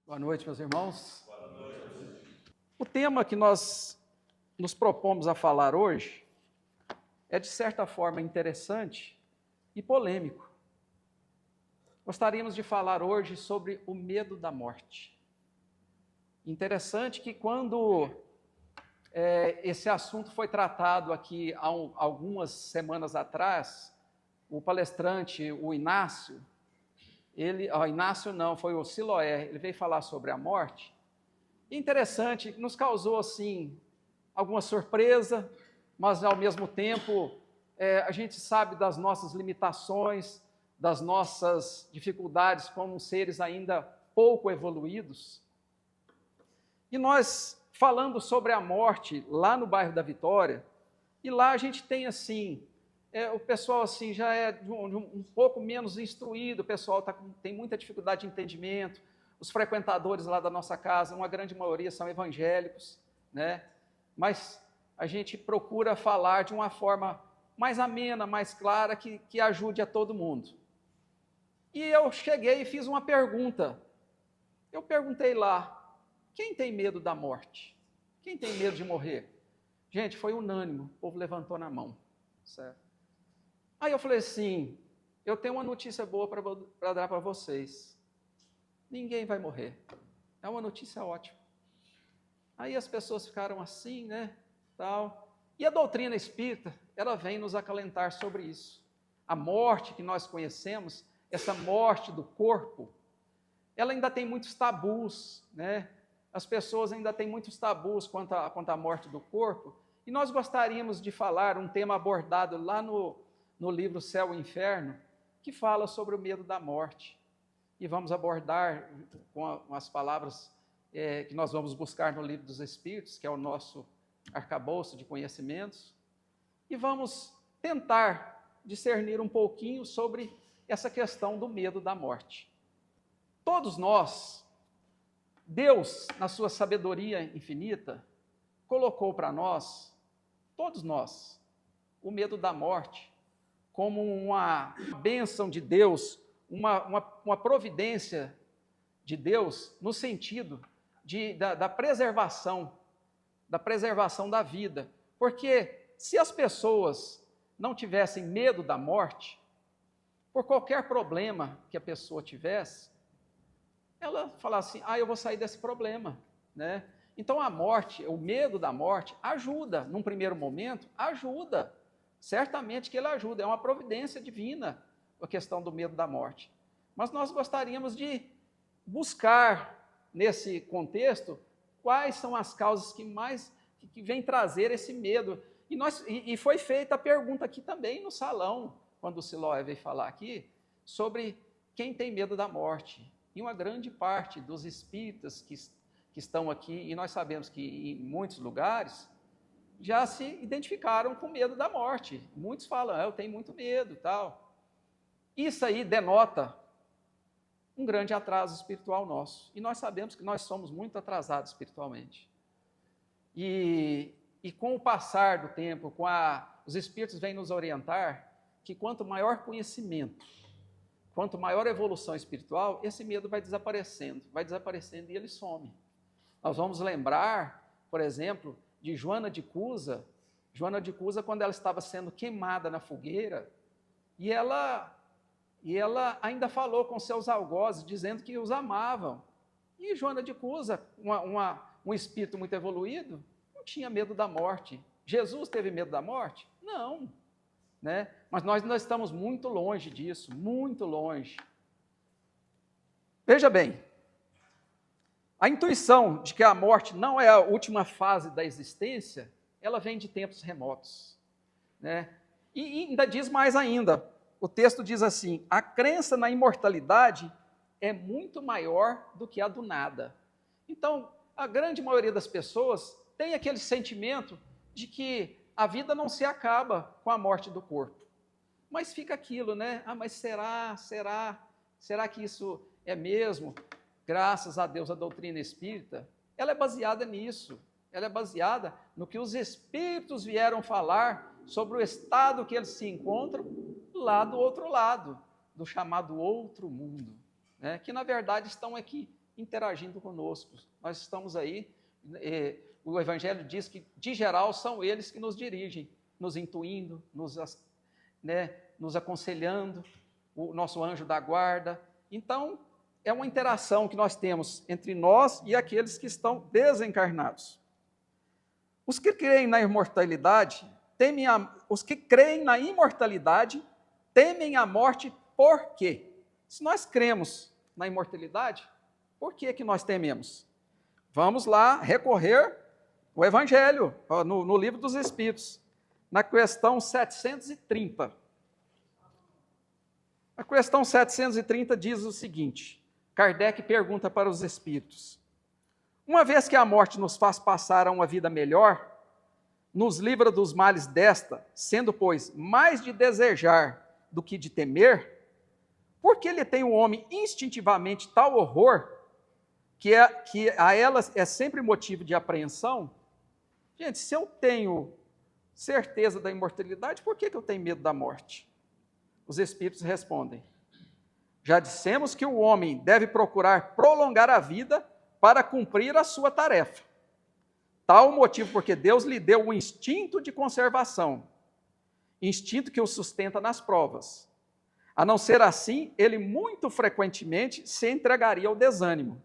Boa noite, meus irmãos. Boa noite. O tema que nós nos propomos a falar hoje é, de certa forma, interessante e polêmico. Gostaríamos de falar hoje sobre o medo da morte. Interessante que quando esse assunto foi tratado aqui há algumas semanas atrás, o palestrante, o Inácio, Inácio não, foi o Siloé, ele veio falar sobre a morte. E interessante, nos causou assim alguma surpresa, mas ao mesmo tempo a gente sabe das nossas limitações, das nossas dificuldades como seres ainda pouco evoluídos. E nós falando sobre a morte lá no bairro da Vitória, e lá a gente tem assim, o pessoal assim já é um pouco menos instruído, o pessoal tem muita dificuldade de entendimento, os frequentadores lá da nossa casa, uma grande maioria são evangélicos, né? Mas a gente procura falar de uma forma mais amena, mais clara, que ajude a todo mundo. E eu cheguei e fiz uma pergunta. Eu perguntei lá, quem tem medo da morte? Quem tem medo de morrer? Gente, foi unânime, o povo levantou na mão, certo? Aí eu falei assim, eu tenho uma notícia boa para dar para vocês. Ninguém vai morrer. É uma notícia ótima. Aí as pessoas ficaram assim, né, tal. E a doutrina espírita, ela vem nos acalentar sobre isso. A morte que nós conhecemos, essa morte do corpo, ela ainda tem muitos tabus, né? As pessoas ainda têm muitos tabus quanto à morte do corpo. E nós gostaríamos de falar um tema abordado lá no livro Céu e Inferno, que fala sobre o medo da morte. E vamos abordar com as palavras que nós vamos buscar no Livro dos Espíritos, que é o nosso arcabouço de conhecimentos, e vamos tentar discernir um pouquinho sobre essa questão do medo da morte. Todos nós, Deus, na sua sabedoria infinita, colocou para nós, todos nós, o medo da morte como uma bênção de Deus, uma providência de Deus no sentido da preservação da vida. Porque se as pessoas não tivessem medo da morte, por qualquer problema que a pessoa tivesse, ela falasse assim, eu vou sair desse problema, né? Então a morte, o medo da morte ajuda, num primeiro momento, ajuda. Certamente que ele ajuda, é uma providência divina a questão do medo da morte. Mas nós gostaríamos de buscar, nesse contexto, quais são as causas que vêm trazer esse medo. E foi feita a pergunta aqui também no salão, quando o Siloé veio falar aqui, sobre quem tem medo da morte. E uma grande parte dos espíritas que estão aqui, e nós sabemos que em muitos lugares, já se identificaram com medo da morte. Muitos falam, eu tenho muito medo, tal. Isso aí denota um grande atraso espiritual nosso. E nós sabemos que nós somos muito atrasados espiritualmente. E com o passar do tempo, os espíritos vêm nos orientar que quanto maior conhecimento, quanto maior evolução espiritual, esse medo vai desaparecendo e ele some. Nós vamos lembrar, por exemplo, de Joana de Cusa, quando ela estava sendo queimada na fogueira, e ela ainda falou com seus algozes, dizendo que os amavam. E Joana de Cusa, um espírito muito evoluído, não tinha medo da morte. Jesus teve medo da morte? Não. Né? Mas nós estamos muito longe disso, muito longe. Veja bem, a intuição de que a morte não é a última fase da existência, ela vem de tempos remotos, né? E ainda diz mais ainda, o texto diz assim, a crença na imortalidade é muito maior do que a do nada. Então, a grande maioria das pessoas tem aquele sentimento de que a vida não se acaba com a morte do corpo. Mas fica aquilo, né? Mas será que isso é mesmo? Graças a Deus, a doutrina espírita, ela é baseada nisso. Ela é baseada no que os espíritos vieram falar sobre o estado que eles se encontram do outro lado, do chamado outro mundo, né? Que na verdade estão aqui interagindo conosco. Nós estamos aí, o Evangelho diz que, de geral, são eles que nos dirigem, nos intuindo, nos aconselhando, o nosso anjo da guarda. Então, é uma interação que nós temos entre nós e aqueles que estão desencarnados. Os que creem na imortalidade temem a morte. Por quê? Se nós cremos na imortalidade, por que nós tememos? Vamos lá recorrer ao Evangelho, no Livro dos Espíritos, na questão 730. A questão 730 diz o seguinte: Kardec pergunta para os espíritos: uma vez que a morte nos faz passar a uma vida melhor, nos livra dos males desta, sendo, pois, mais de desejar do que de temer, por que lhe tem o homem instintivamente tal horror, que a elas é sempre motivo de apreensão? Gente, se eu tenho certeza da imortalidade, por que eu tenho medo da morte? Os espíritos respondem: já dissemos que o homem deve procurar prolongar a vida para cumprir a sua tarefa. Tal o motivo porque Deus lhe deu um instinto de conservação, instinto que o sustenta nas provas. A não ser assim, ele muito frequentemente se entregaria ao desânimo.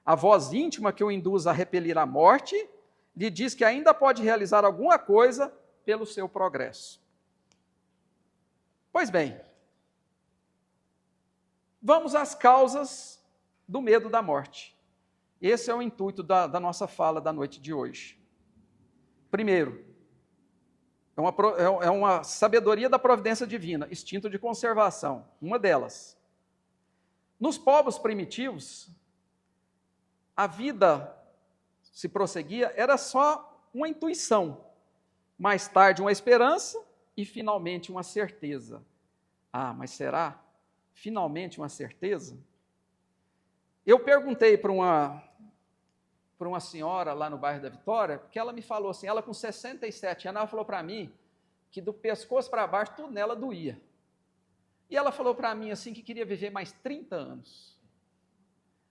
A voz íntima que o induz a repelir a morte lhe diz que ainda pode realizar alguma coisa pelo seu progresso. Pois bem, vamos às causas do medo da morte. Esse é o intuito da nossa fala da noite de hoje. Primeiro, é uma sabedoria da providência divina, instinto de conservação, uma delas. Nos povos primitivos, a vida se prosseguia, era só uma intuição, mais tarde uma esperança e finalmente uma certeza. Ah, mas será finalmente uma certeza? Eu perguntei para uma senhora lá no bairro da Vitória, porque ela me falou assim, ela com 67 anos, ela falou para mim que do pescoço para baixo tudo nela doía. E ela falou para mim assim que queria viver mais 30 anos.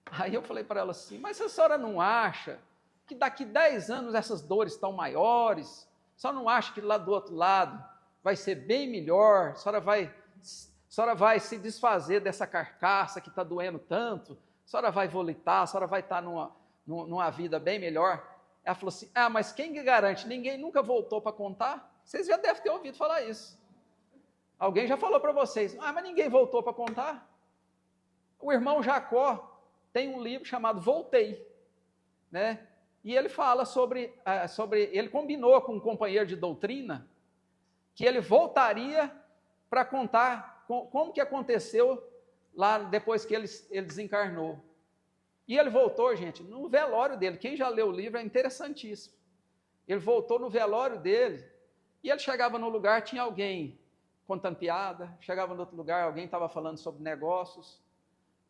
Aí eu falei para ela assim, mas a senhora não acha que daqui 10 anos essas dores estão maiores? A senhora não acha que lá do outro lado vai ser bem melhor? A senhora vai se desfazer dessa carcaça que está doendo tanto? A senhora vai volitar? A senhora vai estar numa vida bem melhor? Ela falou assim, mas quem garante? Ninguém nunca voltou para contar? Vocês já devem ter ouvido falar isso. Alguém já falou para vocês, mas ninguém voltou para contar? O irmão Jacó tem um livro chamado Voltei, né? E ele fala sobre ele combinou com um companheiro de doutrina que ele voltaria para contar como que aconteceu lá depois que ele desencarnou. E ele voltou, gente, no velório dele. Quem já leu o livro é interessantíssimo. Ele voltou no velório dele e ele chegava no lugar, tinha alguém contando piada, chegava no outro lugar, alguém estava falando sobre negócios.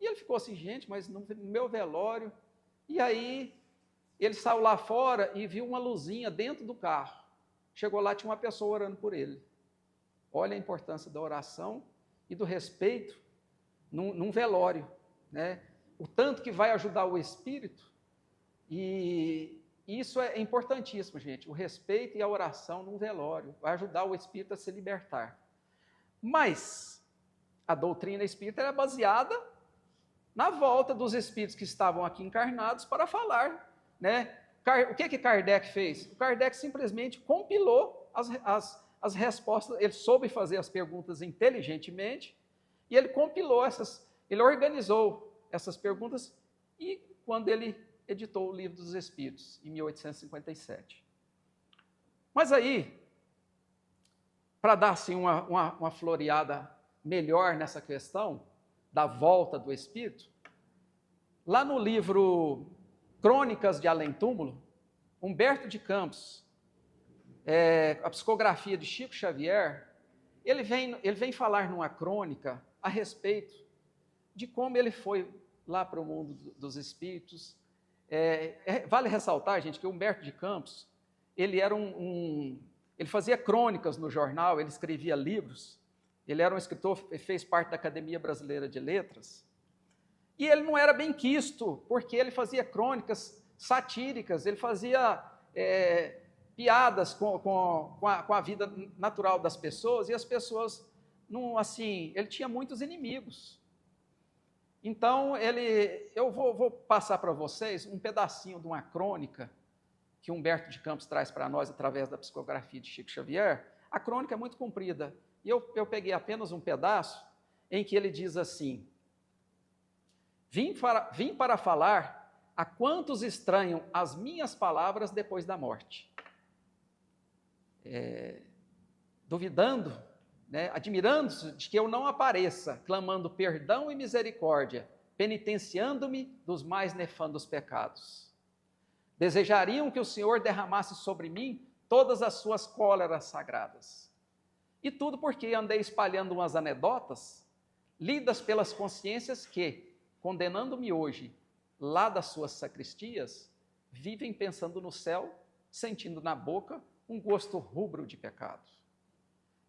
E ele ficou assim, gente, mas no meu velório. E aí ele saiu lá fora e viu uma luzinha dentro do carro. Chegou lá, tinha uma pessoa orando por ele. Olha a importância da oração e do respeito num velório, né? O tanto que vai ajudar o espírito, e isso é importantíssimo, gente, o respeito e a oração num velório, vai ajudar o espírito a se libertar. Mas a doutrina espírita era baseada na volta dos espíritos que estavam aqui encarnados para falar, né? O que Kardec fez? O Kardec simplesmente compilou as respostas, ele soube fazer as perguntas inteligentemente, e ele compilou ele organizou essas perguntas, e quando ele editou o Livro dos Espíritos, em 1857. Mas aí, para dar assim, uma floreada melhor nessa questão da volta do Espírito, lá no livro Crônicas de Além Túmulo, Humberto de Campos, a psicografia de Chico Xavier, ele vem falar numa crônica a respeito de como ele foi lá para o mundo dos espíritos. Vale ressaltar, gente, que Humberto de Campos, ele era ele fazia crônicas no jornal, ele escrevia livros, ele era um escritor, fez parte da Academia Brasileira de Letras, E ele não era bem quisto, porque ele fazia crônicas satíricas, ele fazia piadas com a vida natural das pessoas, e as pessoas, não, assim, ele tinha muitos inimigos. Então, eu vou passar para vocês um pedacinho de uma crônica que Humberto de Campos traz para nós através da psicografia de Chico Xavier. A crônica é muito comprida, e eu peguei apenas um pedaço em que ele diz assim: Vim para falar a quantos estranham as minhas palavras depois da morte. Duvidando, né, admirando-se de que eu não apareça, clamando perdão e misericórdia, penitenciando-me dos mais nefandos pecados. Desejariam que o Senhor derramasse sobre mim todas as suas cóleras sagradas. E tudo porque andei espalhando umas anedotas, lidas pelas consciências que, condenando-me hoje, lá das suas sacristias, vivem pensando no céu, sentindo na boca um gosto rubro de pecado.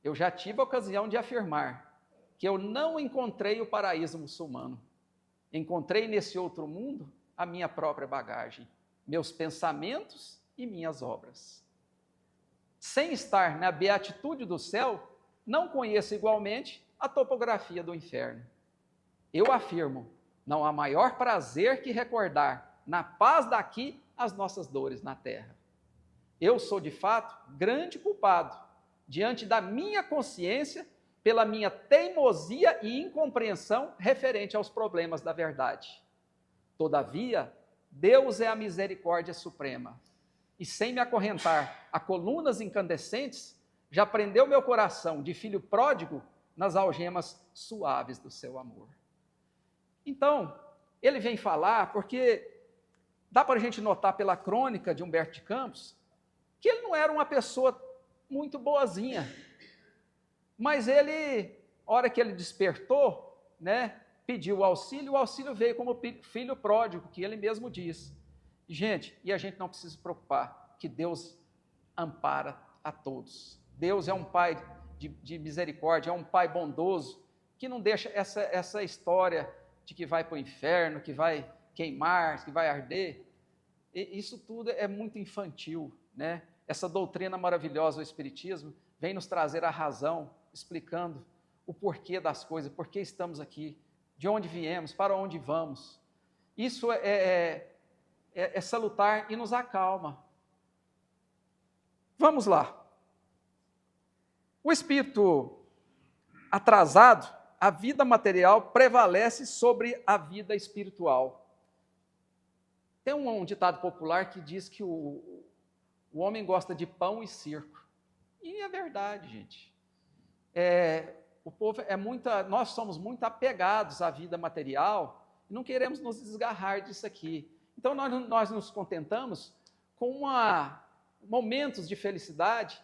Eu já tive a ocasião de afirmar que eu não encontrei o paraíso muçulmano. Encontrei nesse outro mundo a minha própria bagagem, meus pensamentos e minhas obras. Sem estar na beatitude do céu, não conheço igualmente a topografia do inferno. Eu afirmo, não há maior prazer que recordar, na paz daqui, as nossas dores na terra. Eu sou, de fato, grande culpado, diante da minha consciência, pela minha teimosia e incompreensão referente aos problemas da verdade. Todavia, Deus é a misericórdia suprema, e sem me acorrentar a colunas incandescentes, já prendeu meu coração de filho pródigo nas algemas suaves do seu amor. Então, ele vem falar, porque dá para a gente notar pela crônica de Humberto de Campos, que ele não era uma pessoa muito boazinha, mas ele, a hora que ele despertou, né, pediu o auxílio veio como filho pródigo, que ele mesmo diz. Gente, e a gente não precisa se preocupar, que Deus ampara a todos. Deus é um Pai de misericórdia, é um Pai bondoso, que não deixa essa história de que vai para o inferno, que vai queimar, que vai arder. E isso tudo é muito infantil, né? Essa doutrina maravilhosa do Espiritismo vem nos trazer a razão, explicando o porquê das coisas, por que estamos aqui, de onde viemos, para onde vamos. Isso é salutar e nos acalma. Vamos lá. O espírito atrasado, a vida material prevalece sobre a vida espiritual. Tem um ditado popular que diz que o homem gosta de pão e circo. E é verdade, gente. O povo nós somos muito apegados à vida material e não queremos nos desgarrar disso aqui. Então nós nos contentamos com momentos de felicidade,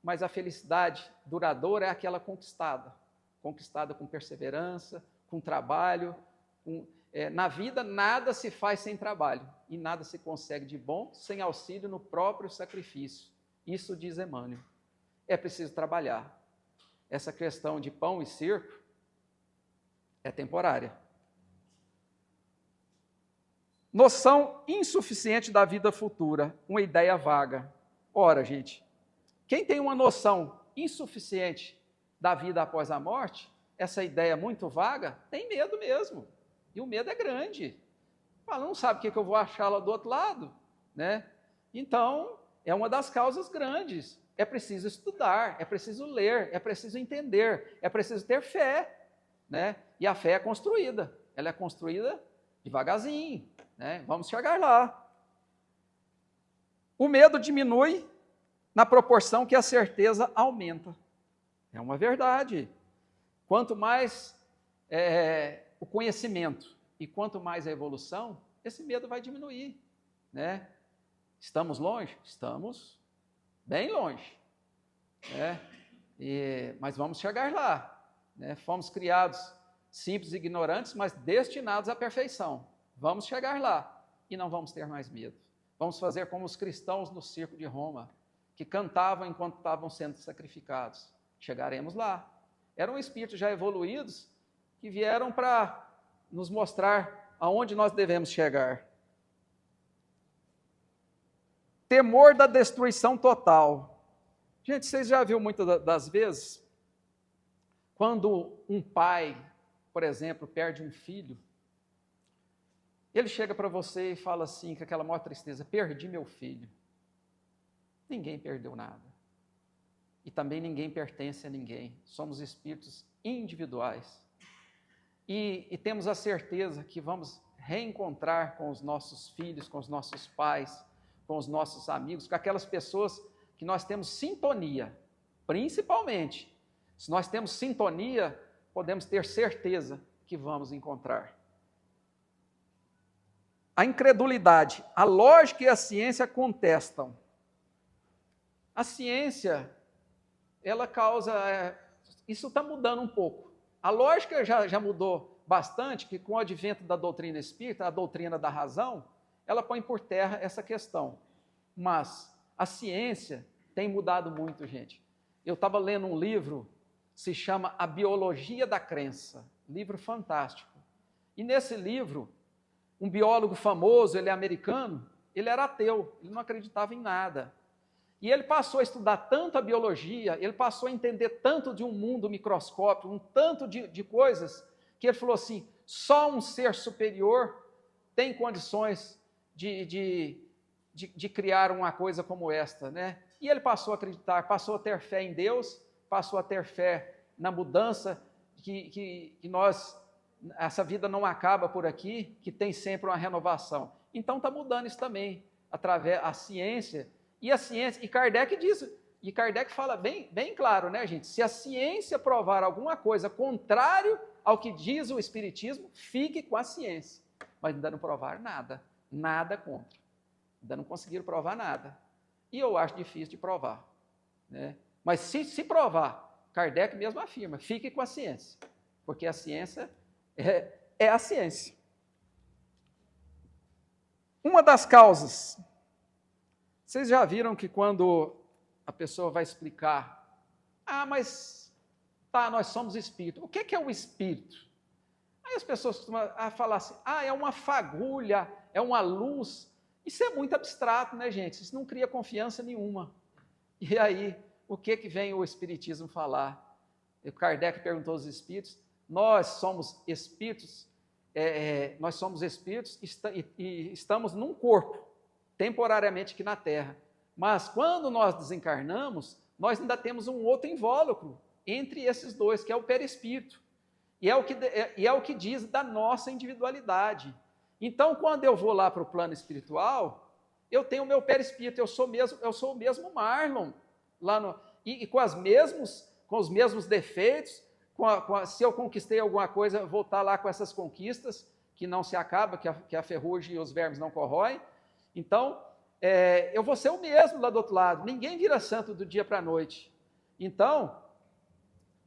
mas a felicidade duradoura é aquela conquistada com perseverança, com trabalho. Na vida nada se faz sem trabalho e nada se consegue de bom sem auxílio no próprio sacrifício. Isso diz Emmanuel. É preciso trabalhar. Essa questão de pão e circo é temporária. Noção insuficiente da vida futura, uma ideia vaga. Ora, gente, quem tem uma noção insuficiente da vida após a morte, essa ideia muito vaga, tem medo mesmo. E o medo é grande. Fala, não sabe o que eu vou achar lá do outro lado, né? Então, é uma das causas grandes. É preciso estudar, é preciso ler, é preciso entender, é preciso ter fé, né? E a fé é construída. Ela é construída devagarzinho, né? Vamos chegar lá. O medo diminui na proporção que a certeza aumenta. É uma verdade. Quanto mais o conhecimento e quanto mais a evolução, esse medo vai diminuir, né? Estamos longe? Estamos bem longe, né? Mas vamos chegar lá, né? Fomos criados simples e ignorantes, mas destinados à perfeição. Vamos chegar lá e não vamos ter mais medo. Vamos fazer como os cristãos no circo de Roma, que cantavam enquanto estavam sendo sacrificados. Chegaremos lá. Eram espíritos já evoluídos que vieram para nos mostrar aonde nós devemos chegar. Temor da destruição total. Gente, vocês já viram muitas das vezes, quando um pai, por exemplo, perde um filho, ele chega para você e fala assim, com aquela maior tristeza, perdi meu filho. Ninguém perdeu nada. E também ninguém pertence a ninguém. Somos espíritos individuais. E temos a certeza que vamos reencontrar com os nossos filhos, com os nossos pais, com os nossos amigos, com aquelas pessoas que nós temos sintonia. Principalmente, se nós temos sintonia, podemos ter certeza que vamos encontrar. A incredulidade, a lógica e a ciência contestam. A ciência, ela causa... isso está mudando um pouco. A lógica já mudou bastante, que com o advento da doutrina espírita, a doutrina da razão, ela põe por terra essa questão. Mas a ciência tem mudado muito, gente. Eu estava lendo um livro, se chama A Biologia da Crença, livro fantástico. E nesse livro, um biólogo famoso, ele é americano, ele era ateu, ele não acreditava em nada. E ele passou a estudar tanto a biologia, ele passou a entender tanto de um mundo microscópico, um tanto de coisas, que ele falou assim, só um ser superior tem condições de criar uma coisa como esta, né? E ele passou a acreditar, passou a ter fé em Deus, passou a ter fé na mudança, que nós, essa vida não acaba por aqui, que tem sempre uma renovação. Então está mudando isso também, através da ciência. E Kardec diz, e Kardec fala bem claro, né, gente? Se a ciência provar alguma coisa contrário ao que diz o Espiritismo, fique com a ciência. Mas ainda não provaram nada contra. Ainda não conseguiram provar nada. E eu acho difícil de provar, né? Mas se provar, Kardec mesmo afirma, fique com a ciência, porque a ciência é a ciência. Uma das causas, vocês já viram que quando a pessoa vai explicar, mas nós somos espírito. O que é o espírito? Aí as pessoas costumam falar assim, é uma fagulha, é uma luz. Isso é muito abstrato, né, gente? Isso não cria confiança nenhuma. E aí, o que vem o Espiritismo falar? O Kardec perguntou aos espíritos, nós somos espíritos e estamos num corpo, temporariamente aqui na Terra. Mas quando nós desencarnamos, nós ainda temos um outro invólucro entre esses dois, que é o perispírito. E é o que diz da nossa individualidade. Então, quando eu vou lá para o plano espiritual, eu tenho o meu perispírito, eu sou o mesmo Marlon, e com os mesmos defeitos, se eu conquistei alguma coisa, voltar lá com essas conquistas, que não se acaba, que a ferrugem e os vermes não corroem. Então, eu vou ser o mesmo lá do outro lado. Ninguém vira santo do dia para a noite. Então,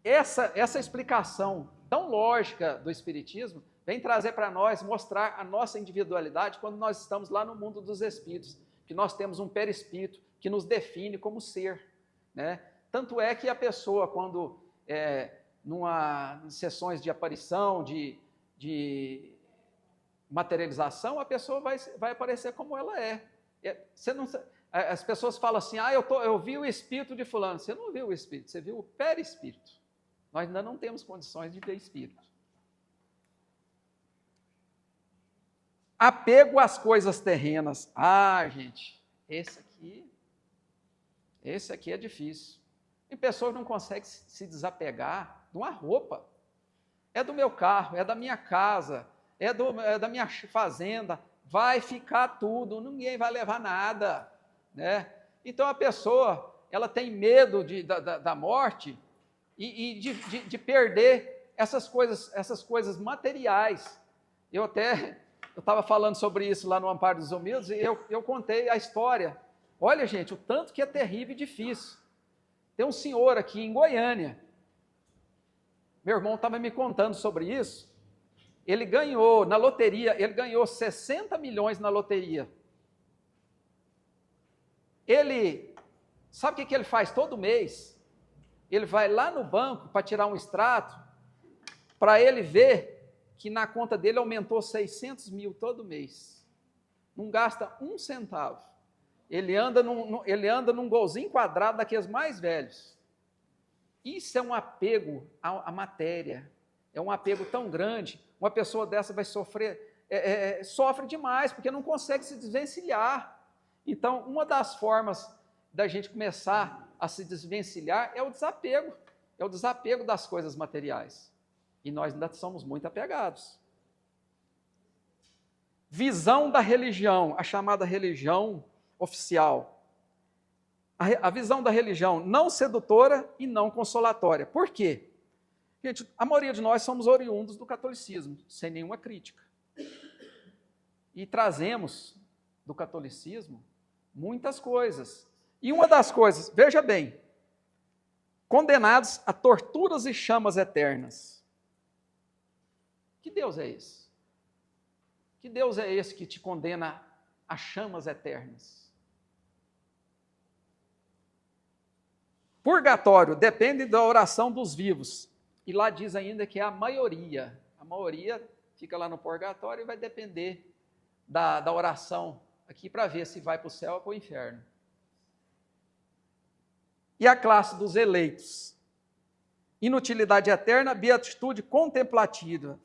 essa explicação tão lógica do Espiritismo vem trazer para nós, mostrar a nossa individualidade quando nós estamos lá no mundo dos espíritos, que nós temos um perispírito que nos define como ser, né? Tanto é que a pessoa, quando, em sessões de aparição, de materialização, a pessoa vai aparecer como ela é. As pessoas falam assim, eu vi o espírito de fulano. Você não viu o espírito, você viu o perispírito. Nós ainda não temos condições de ver espírito. Apego às coisas terrenas. Gente, esse aqui é difícil. Tem pessoas que não conseguem se desapegar de uma roupa. É do meu carro, é da minha casa, é da minha fazenda. Vai ficar tudo, ninguém vai levar nada, né? Então a pessoa, ela tem medo da morte e de perder essas coisas materiais. Eu estava falando sobre isso lá no Amparo dos Humildes e eu contei a história. Olha, gente, o tanto que é terrível e difícil. Tem um senhor aqui em Goiânia, meu irmão estava me contando sobre isso, ele ganhou na loteria, 60 milhões na loteria. Sabe o que ele faz todo mês? Ele vai lá no banco para tirar um extrato, para ele ver que na conta dele aumentou 600 mil todo mês. Não gasta um centavo. Ele anda num golzinho quadrado daqueles mais velhos. Isso é um apego à matéria. É um apego tão grande. Uma pessoa dessa vai sofrer, sofre demais, porque não consegue se desvencilhar. Então, uma das formas da gente começar a se desvencilhar é o desapego das coisas materiais. E nós ainda somos muito apegados. Visão da religião, a chamada religião oficial. A visão da religião não sedutora e não consolatória. Por quê? Gente, a maioria de nós somos oriundos do catolicismo, sem nenhuma crítica. E trazemos do catolicismo muitas coisas. E uma das coisas, veja bem, condenados a torturas e chamas eternas. Que Deus é esse? Que Deus é esse que te condena a chamas eternas? Purgatório depende da oração dos vivos. E lá diz ainda que é a maioria. A maioria fica lá no purgatório e vai depender da oração aqui para ver se vai para o céu ou para o inferno. E a classe dos eleitos? Inutilidade eterna, beatitude contemplativa,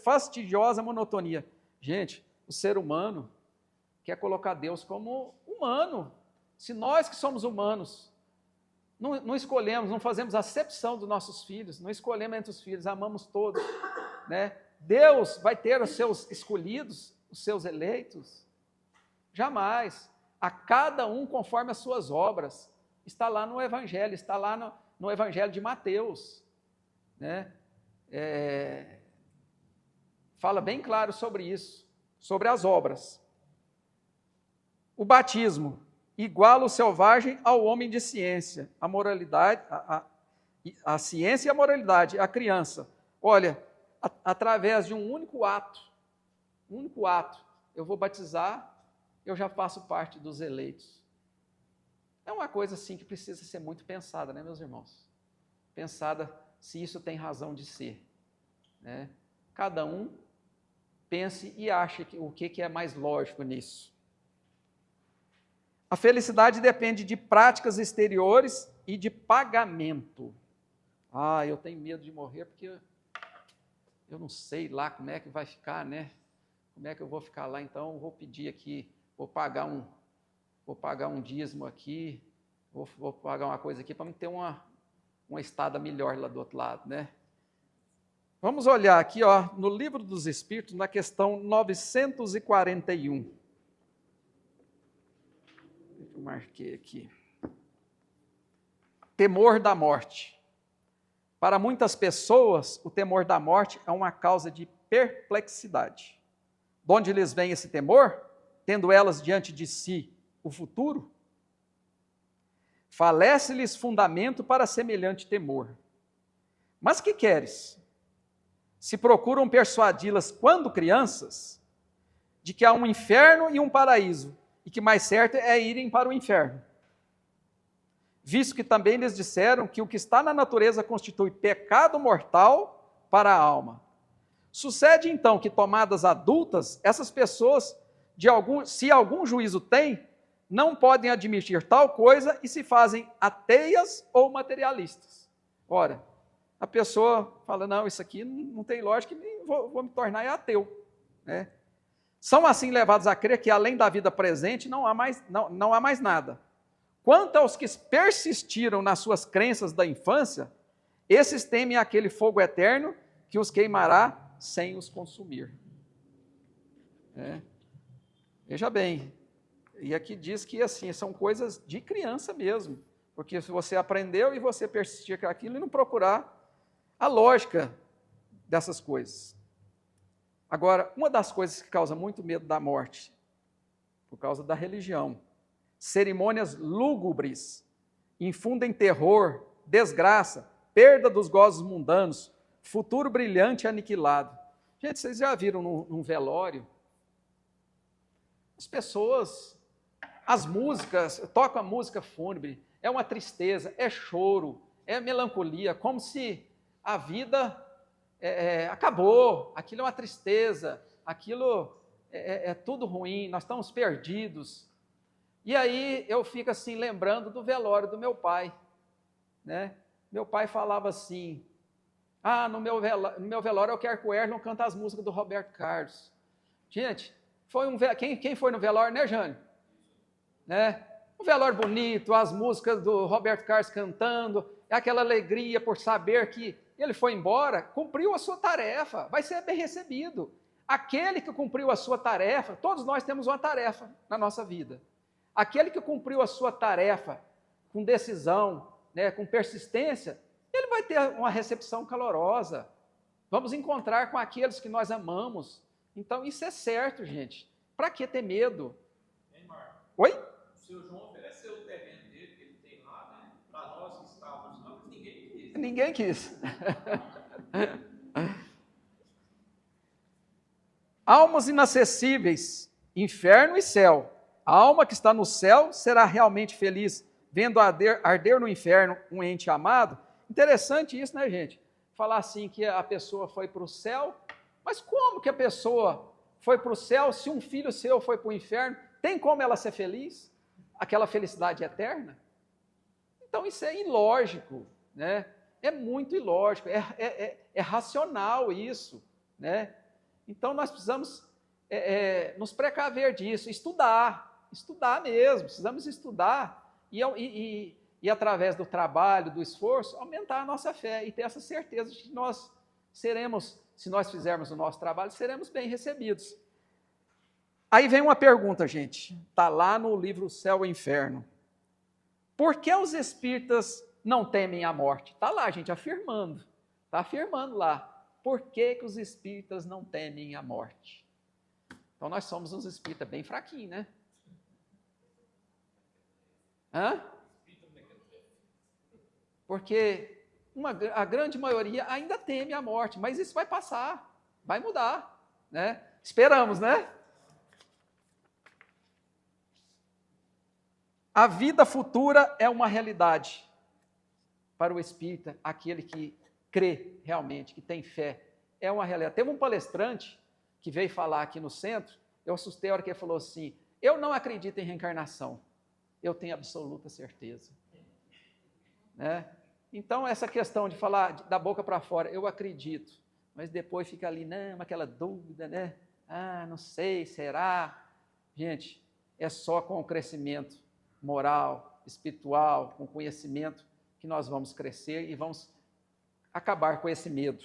fastidiosa monotonia. Gente, o ser humano quer colocar Deus como humano. Se nós que somos humanos, não escolhemos, não fazemos acepção dos nossos filhos, não escolhemos entre os filhos, amamos todos, né? Deus vai ter os seus escolhidos, os seus eleitos? Jamais. A cada um conforme as suas obras. Está lá no Evangelho, está lá no Evangelho de Mateus, né? Fala bem claro sobre isso, sobre as obras. O batismo iguala o selvagem ao homem de ciência, a moralidade, a ciência e a moralidade, a criança. Olha, através de um único ato, eu vou batizar, eu já faço parte dos eleitos. É uma coisa assim que precisa ser muito pensada, né, meus irmãos? Pensada se isso tem razão de ser, né? Cada um pense e ache o que é mais lógico nisso. A felicidade depende de práticas exteriores e de pagamento. Eu tenho medo de morrer porque eu não sei lá como é que vai ficar, né? Como é que eu vou ficar lá, então eu vou pedir aqui, vou pagar um dízimo aqui, vou pagar uma coisa aqui para ter uma estada melhor lá do outro lado, né? Vamos olhar aqui, no Livro dos Espíritos, na questão 941. Eu marquei aqui. Temor da morte. Para muitas pessoas, o temor da morte é uma causa de perplexidade. De onde lhes vem esse temor? Tendo elas diante de si o futuro? Falece-lhes fundamento para semelhante temor. Mas que queres? Se procuram persuadi-las quando crianças, de que há um inferno e um paraíso, e que mais certo é irem para o inferno. Visto que também lhes disseram que o que está na natureza constitui pecado mortal para a alma. Sucede então que, tomadas adultas, essas pessoas, se algum juízo têm, não podem admitir tal coisa e se fazem ateias ou materialistas. Ora, a pessoa fala, não, isso aqui não tem lógica, vou me tornar ateu, né? São assim levados a crer que além da vida presente não há mais nada. Quanto aos que persistiram nas suas crenças da infância, esses temem aquele fogo eterno que os queimará sem os consumir. Veja bem, e aqui diz que assim, são coisas de criança mesmo, porque se você aprendeu e você persistir com aquilo e não procurar a lógica dessas coisas. Agora, uma das coisas que causa muito medo da morte, por causa da religião, cerimônias lúgubres, infundem terror, desgraça, perda dos gozos mundanos, futuro brilhante e aniquilado. Gente, vocês já viram num velório? As pessoas, as músicas, tocam a música fúnebre, é uma tristeza, é choro, é melancolia, como se a vida acabou, aquilo é uma tristeza, aquilo é tudo ruim, nós estamos perdidos. E aí eu fico assim, lembrando do velório do meu pai, né? Meu pai falava assim, no meu velório eu quero que o Erlon cante as músicas do Roberto Carlos. Gente, quem foi no velório, né, Jânio? Né? Um velório bonito, as músicas do Roberto Carlos cantando, aquela alegria por saber que ele foi embora, cumpriu a sua tarefa, vai ser bem recebido. Aquele que cumpriu a sua tarefa, todos nós temos uma tarefa na nossa vida. Aquele que cumpriu a sua tarefa com decisão, né, com persistência, ele vai ter uma recepção calorosa. Vamos encontrar com aqueles que nós amamos. Então, isso é certo, gente. Para que ter medo? Hein, Marcos? Oi? O seu João ofereceu o terreno dele, que ele tem lá, né? Para nós que estávamos lá, mas ninguém quis. Ninguém quis. Almas inacessíveis, inferno e céu. A alma que está no céu será realmente feliz, vendo arder no inferno um ente amado. Interessante isso, né, gente? Falar assim que a pessoa foi para o céu, mas como que a pessoa foi para o céu se um filho seu foi para o inferno? Tem como ela ser feliz? Aquela felicidade eterna? Então isso é ilógico, né? É muito ilógico, é racional isso, né? Então nós precisamos nos precaver disso, estudar mesmo, precisamos estudar e através do trabalho, do esforço, aumentar a nossa fé e ter essa certeza de que nós seremos, se nós fizermos o nosso trabalho, seremos bem recebidos. Aí vem uma pergunta, gente, está lá no livro Céu e Inferno. Por que os espíritas não temem a morte? Está lá, gente, está afirmando lá. Por que os espíritas não temem a morte? Então nós somos uns espíritas bem fraquinhos, né? Porque a grande maioria ainda teme a morte, mas isso vai passar, vai mudar, né? Esperamos, né? A vida futura é uma realidade para o espírita, aquele que crê realmente, que tem fé. É uma realidade. Teve um palestrante que veio falar aqui no centro, eu assustei a hora que ele falou assim, eu não acredito em reencarnação, eu tenho absoluta certeza. Né? Então, essa questão de falar da boca para fora, eu acredito, mas depois fica ali, não, aquela dúvida, né? Não sei, será? Gente, é só com o crescimento moral, espiritual, com conhecimento, que nós vamos crescer e vamos acabar com esse medo.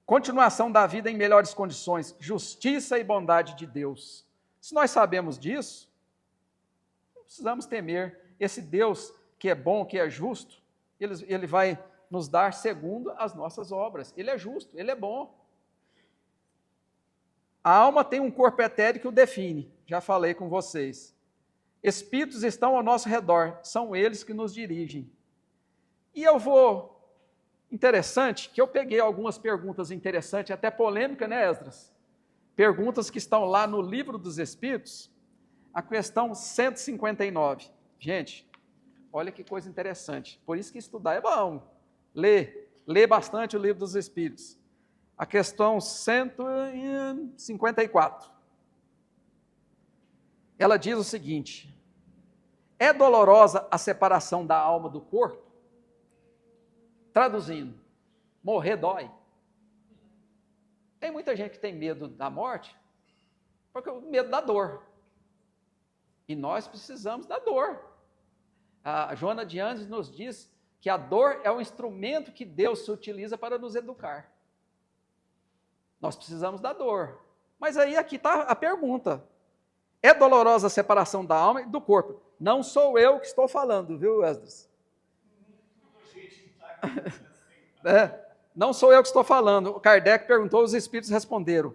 Continuação da vida em melhores condições, justiça e bondade de Deus. Se nós sabemos disso, não precisamos temer. Esse Deus que é bom, que é justo, ele vai nos dar segundo as nossas obras. Ele é justo, ele é bom. A alma tem um corpo etéreo que o define, já falei com vocês. Espíritos estão ao nosso redor, são eles que nos dirigem. E interessante, que eu peguei algumas perguntas interessantes, até polêmica, né, Esdras? Perguntas que estão lá no Livro dos Espíritos, a questão 159. Gente, olha que coisa interessante, por isso que estudar é bom. Lê bastante o Livro dos Espíritos. A questão 154. Ela diz o seguinte: é dolorosa a separação da alma do corpo? Traduzindo, morrer dói. Tem muita gente que tem medo da morte, porque o medo da dor. E nós precisamos da dor. A Joana de Anjos nos diz que a dor é o instrumento que Deus se utiliza para nos educar. Nós precisamos da dor. Mas aí aqui está a pergunta. É dolorosa a separação da alma e do corpo? Não sou eu que estou falando, viu, Esdras? Não sou eu que estou falando. O Kardec perguntou, os espíritos responderam: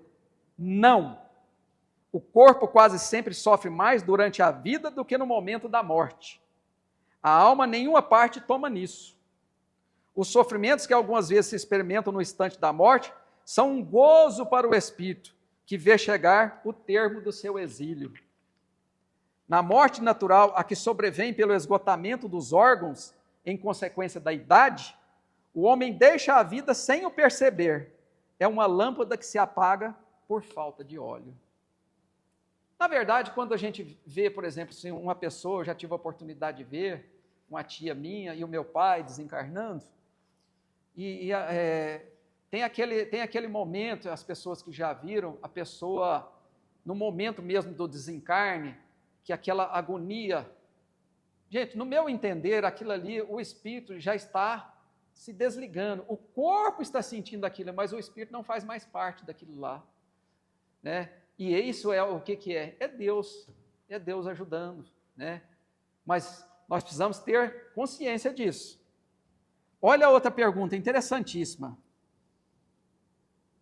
não. O corpo quase sempre sofre mais durante a vida do que no momento da morte. A alma, nenhuma parte toma nisso. Os sofrimentos que algumas vezes se experimentam no instante da morte são um gozo para o espírito, que vê chegar o termo do seu exílio. Na morte natural, a que sobrevém pelo esgotamento dos órgãos, em consequência da idade, O homem deixa a vida sem o perceber. É uma lâmpada que se apaga por falta de óleo. Na verdade, quando a gente vê, por exemplo, assim, uma pessoa, eu já tive a oportunidade de ver, uma tia minha e o meu pai desencarnando, tem aquele momento, as pessoas que já viram, a pessoa, no momento mesmo do desencarne, que aquela agonia. Gente, no meu entender, aquilo ali, o espírito já está se desligando. O corpo está sentindo aquilo, mas o espírito não faz mais parte daquilo lá. Né? E isso é o que é? É Deus ajudando. Né? Mas nós precisamos ter consciência disso. Olha a outra pergunta interessantíssima.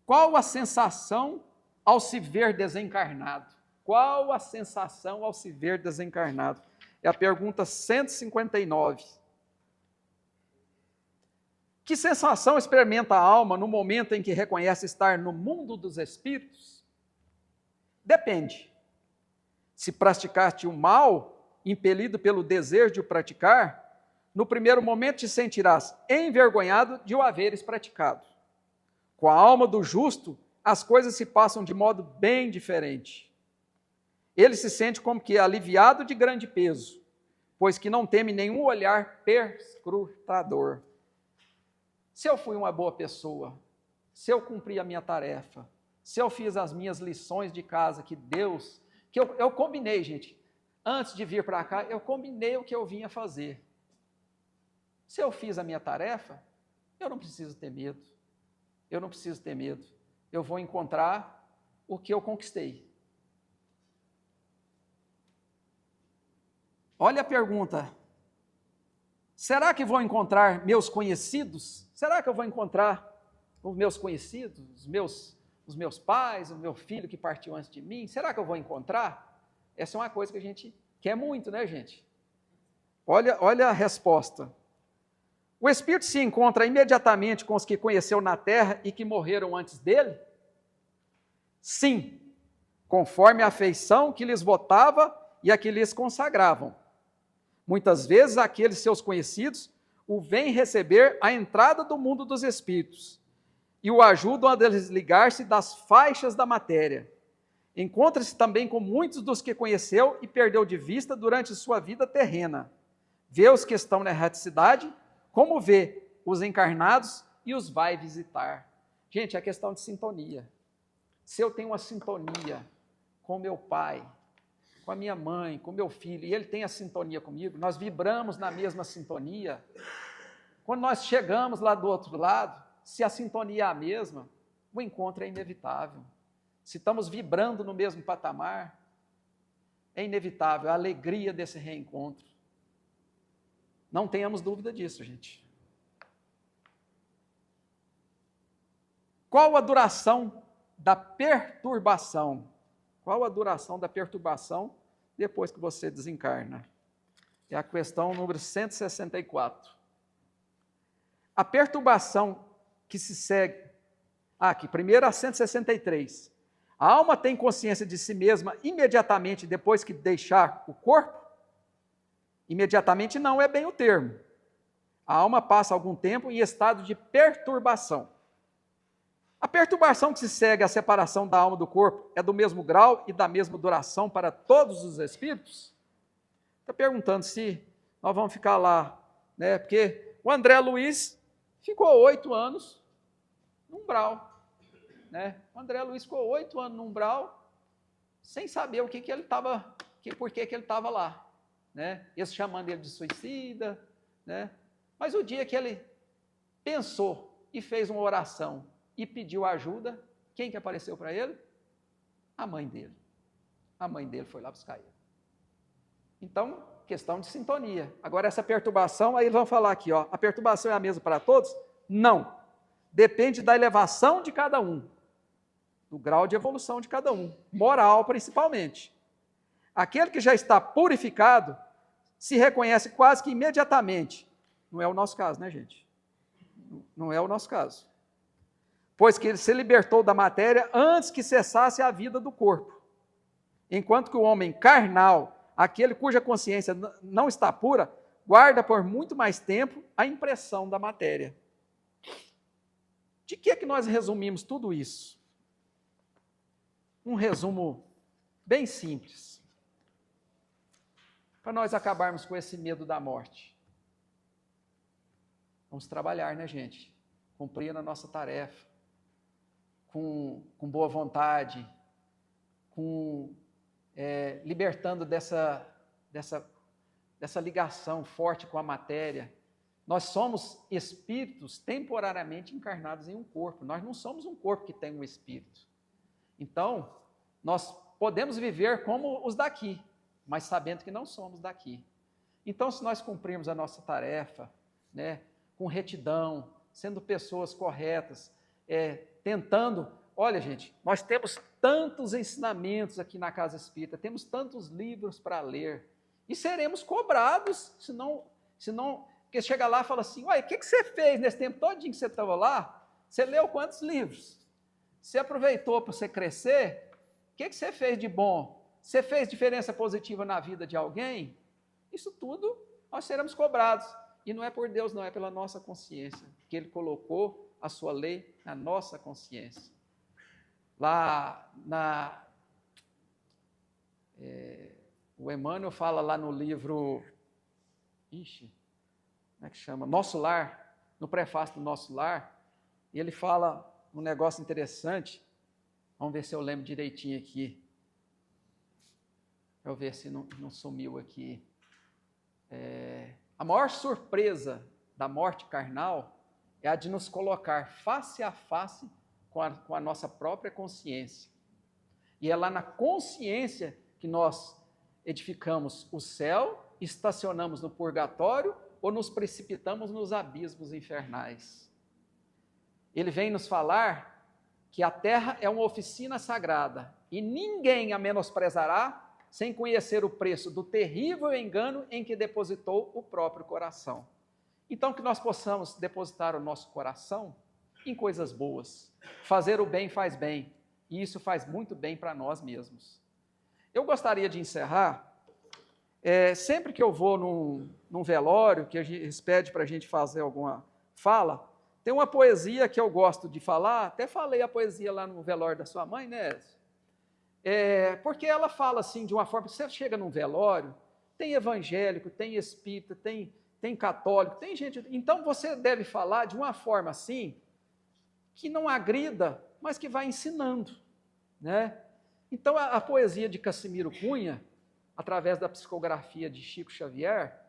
Qual a sensação ao se ver desencarnado? Qual a sensação ao se ver desencarnado? É a pergunta 159. Que sensação experimenta a alma no momento em que reconhece estar no mundo dos espíritos? Depende. Se praticaste o mal, impelido pelo desejo de o praticar, no primeiro momento te sentirás envergonhado de o haveres praticado. Com a alma do justo, as coisas se passam de modo bem diferente. Ele se sente como que aliviado de grande peso, pois que não teme nenhum olhar perscrutador. Se eu fui uma boa pessoa, se eu cumpri a minha tarefa, se eu fiz as minhas lições de casa que eu combinei, gente, antes de vir para cá, eu combinei o que eu vinha fazer. Se eu fiz a minha tarefa, eu não preciso ter medo. Eu não preciso ter medo. Eu vou encontrar o que eu conquistei. Olha a pergunta. Será que vou encontrar meus conhecidos? Será que eu vou encontrar os meus conhecidos, os meus pais, o meu filho que partiu antes de mim? Será que eu vou encontrar? Essa é uma coisa que a gente quer muito, né, gente? Olha a resposta. O Espírito se encontra imediatamente com os que conheceu na terra e que morreram antes dele? Sim, conforme a afeição que lhes votava e a que lhes consagravam. Muitas vezes aqueles seus conhecidos o vêm receber à entrada do mundo dos espíritos e o ajudam a desligar-se das faixas da matéria. Encontra-se também com muitos dos que conheceu e perdeu de vista durante sua vida terrena. Vê os que estão na erraticidade, como vê os encarnados e os vai visitar. Gente, é questão de sintonia. Se eu tenho uma sintonia com meu pai, com a minha mãe, com meu filho, e ele tem a sintonia comigo, nós vibramos na mesma sintonia, quando nós chegamos lá do outro lado, se a sintonia é a mesma, o encontro é inevitável. Se estamos vibrando no mesmo patamar, é inevitável a alegria desse reencontro. Não tenhamos dúvida disso, gente. Qual a duração da perturbação? Qual a duração da perturbação depois que você desencarna? É a questão número 164. A perturbação que se segue... aqui, primeiro a 163. A alma tem consciência de si mesma imediatamente depois que deixar o corpo? Imediatamente não é bem o termo. A alma passa algum tempo em estado de perturbação. A perturbação que se segue à separação da alma do corpo é do mesmo grau e da mesma duração para todos os espíritos? Está perguntando se nós vamos ficar lá, né? Porque o André Luiz ficou 8 anos no umbral. Né? O André Luiz ficou 8 anos no umbral sem saber o que ele estava, por que ele estava lá. Né? Eles chamando ele de suicida, né? Mas o dia que ele pensou e fez uma oração e pediu ajuda, quem que apareceu para ele? A mãe dele. A mãe dele foi lá buscar ele. Então, questão de sintonia. Agora, essa perturbação, aí eles vão falar aqui, ó, a perturbação é a mesma para todos? Não. Depende da elevação de cada um, do grau de evolução de cada um, moral principalmente. Aquele que já está purificado se reconhece quase que imediatamente. Não é o nosso caso, né, gente? Não é o nosso caso. Pois que ele se libertou da matéria antes que cessasse a vida do corpo. Enquanto que o homem carnal, aquele cuja consciência não está pura, guarda por muito mais tempo a impressão da matéria. De que é que nós resumimos tudo isso? Um resumo bem simples, para nós acabarmos com esse medo da morte. Vamos trabalhar, né, gente? Cumprir a nossa tarefa, com boa vontade, libertando dessa ligação forte com a matéria. Nós somos espíritos temporariamente encarnados em um corpo. Nós não somos um corpo que tem um espírito. Então, nós podemos viver como os daqui, mas sabendo que não somos daqui. Então, se nós cumprirmos a nossa tarefa, né, com retidão, sendo pessoas corretas, tentando... Olha, gente, nós temos tantos ensinamentos aqui na Casa Espírita, temos tantos livros para ler, e seremos cobrados, se não porque chega lá e fala assim, uai, o que você fez nesse tempo todinho que você estava lá? Você leu quantos livros? Você aproveitou para você crescer? O que você fez de bom? Você fez diferença positiva na vida de alguém? Isso tudo nós seremos cobrados. E não é por Deus, não, é pela nossa consciência, que Ele colocou a sua lei na nossa consciência. Lá o Emmanuel fala lá no livro, como é que chama? Nosso Lar, no prefácio do Nosso Lar, e ele fala um negócio interessante, vamos ver se eu lembro direitinho aqui, para eu ver se não sumiu aqui. A maior surpresa da morte carnal é a de nos colocar face a face com a nossa própria consciência. E é lá na consciência que nós edificamos o céu, estacionamos no purgatório ou nos precipitamos nos abismos infernais. Ele vem nos falar que a terra é uma oficina sagrada e ninguém a menosprezará sem conhecer o preço do terrível engano em que depositou o próprio coração. Então, que nós possamos depositar o nosso coração em coisas boas. Fazer o bem faz bem, e isso faz muito bem para nós mesmos. Eu gostaria de encerrar, sempre que eu vou num velório, que eles pedem para a gente fazer alguma fala, tem uma poesia que eu gosto de falar, até falei a poesia lá no velório da sua mãe, né? Porque ela fala assim, de uma forma, você chega num velório, tem evangélico, tem espírita, tem católico, tem gente, então você deve falar de uma forma assim, que não agrida, mas que vai ensinando, né? Então a poesia de Cassimiro Cunha, através da psicografia de Chico Xavier,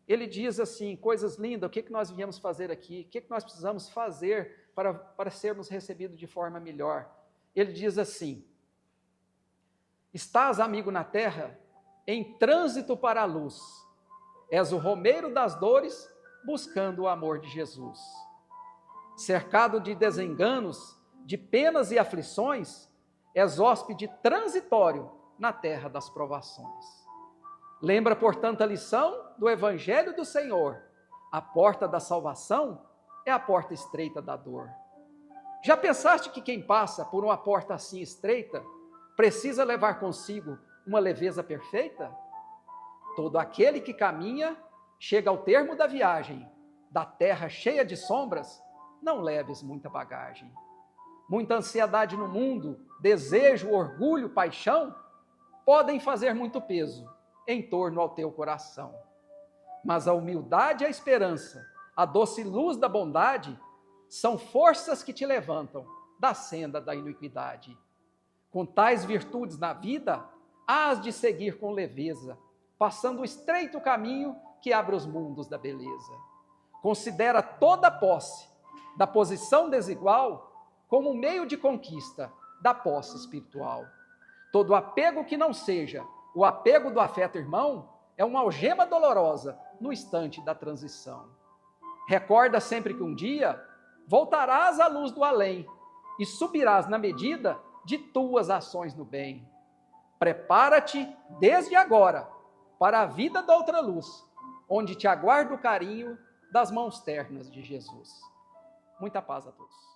ele diz assim, coisas lindas, o que nós viemos fazer aqui, o que nós precisamos fazer para sermos recebidos de forma melhor. Ele diz assim, estás, amigo, na terra, em trânsito para a luz, és o romeiro das dores, buscando o amor de Jesus. Cercado de desenganos, de penas e aflições, és hóspede transitório na terra das provações. Lembra, portanto, a lição do Evangelho do Senhor. A porta da salvação é a porta estreita da dor. Já pensaste que quem passa por uma porta assim estreita precisa levar consigo uma leveza perfeita? Todo aquele que caminha chega ao termo da viagem, da terra cheia de sombras, não leves muita bagagem. Muita ansiedade no mundo, desejo, orgulho, paixão, podem fazer muito peso em torno ao teu coração. Mas a humildade e a esperança, a doce luz da bondade, são forças que te levantam da senda da iniquidade. Com tais virtudes na vida, hás de seguir com leveza, passando o estreito caminho que abre os mundos da beleza. Considera toda posse da posição desigual como um meio de conquista da posse espiritual. Todo apego que não seja o apego do afeto irmão é uma algema dolorosa no instante da transição. Recorda sempre que um dia voltarás à luz do além e subirás na medida de tuas ações no bem. Prepara-te desde agora para a vida da outra luz, onde te aguarda o carinho das mãos ternas de Jesus. Muita paz a todos.